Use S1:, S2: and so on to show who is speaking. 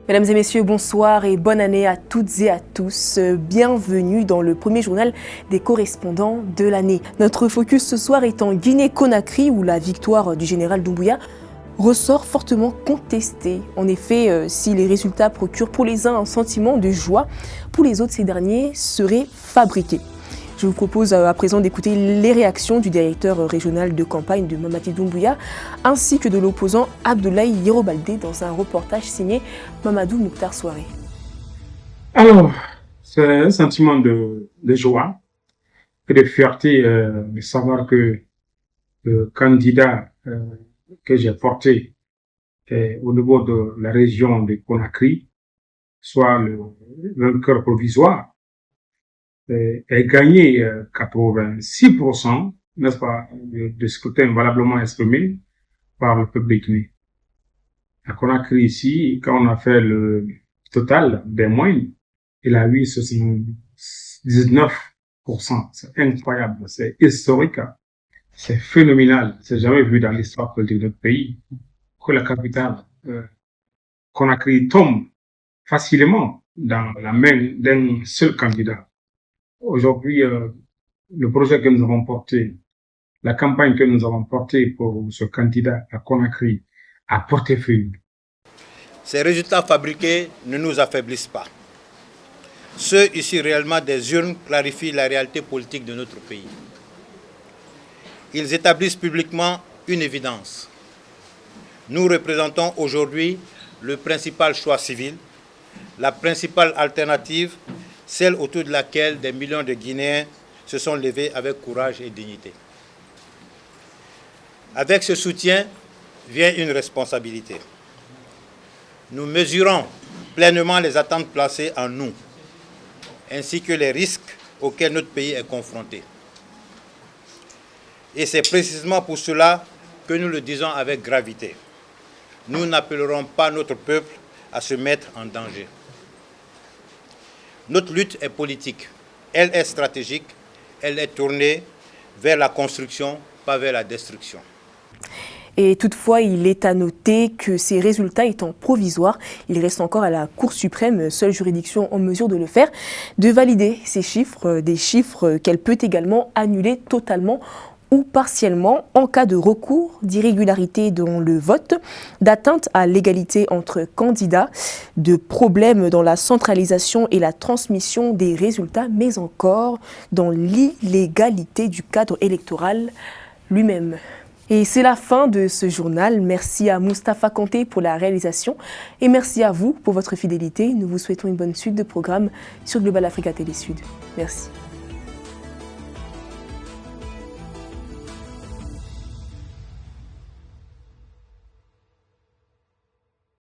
S1: Mesdames et messieurs, bonsoir et bonne année à toutes et à tous. Bienvenue dans le premier journal des correspondants de l'année. Notre focus ce soir est en Guinée-Conakry où la victoire du général Doumbouya ressort fortement contestée. En effet, si les résultats procurent pour les uns un sentiment de joie, pour les autres, ces derniers seraient fabriqués. Je vous propose à présent d'écouter les réactions du directeur régional de campagne de Mamadi Doumbouya ainsi que de l'opposant Abdoulaye Yerobaldé dans un reportage signé Mamadou Mouktar Souaré.
S2: Alors, c'est un sentiment de joie et de fierté de savoir que le candidat que j'ai porté au niveau de la région de Conakry soit le vainqueur provisoire est gagné 86%, n'est-ce pas, de scrutin valablement exprimé par le peuple guinéen. À Conakry ici, quand on a fait le total des moyennes, il a eu 79%. C'est incroyable, c'est historique, c'est phénoménal, c'est jamais vu dans l'histoire politique de notre pays que la capitale Conakry tombe facilement dans la main d'un seul candidat. Aujourd'hui, le projet que nous avons porté, la campagne que nous avons portée pour ce candidat à Conakry a porté fruit.
S3: Ces résultats fabriqués ne nous affaiblissent pas. Ceux issus réellement des urnes clarifient la réalité politique de notre pays. Ils établissent publiquement une évidence. Nous représentons aujourd'hui le principal choix civil, la principale alternative, celle autour de laquelle des millions de Guinéens se sont levés avec courage et dignité. Avec ce soutien vient une responsabilité. Nous mesurons pleinement les attentes placées en nous, ainsi que les risques auxquels notre pays est confronté. Et c'est précisément pour cela que nous le disons avec gravité. Nous n'appellerons pas notre peuple à se mettre en danger. Notre lutte est politique, elle est stratégique, elle est tournée vers la construction, pas vers la destruction.
S1: Et toutefois, il est à noter que ces résultats étant provisoires, il reste encore à la Cour suprême, seule juridiction en mesure de le faire, de valider ces chiffres, des chiffres qu'elle peut également annuler totalement ou partiellement en cas de recours, d'irrégularité dans le vote, d'atteinte à l'égalité entre candidats, de problèmes dans la centralisation et la transmission des résultats, mais encore dans l'illégalité du cadre électoral lui-même. Et c'est la fin de ce journal. Merci à Moustapha Kanté pour la réalisation et merci à vous pour votre fidélité. Nous vous souhaitons une bonne suite de programme sur Global Africa Télé Sud. Merci.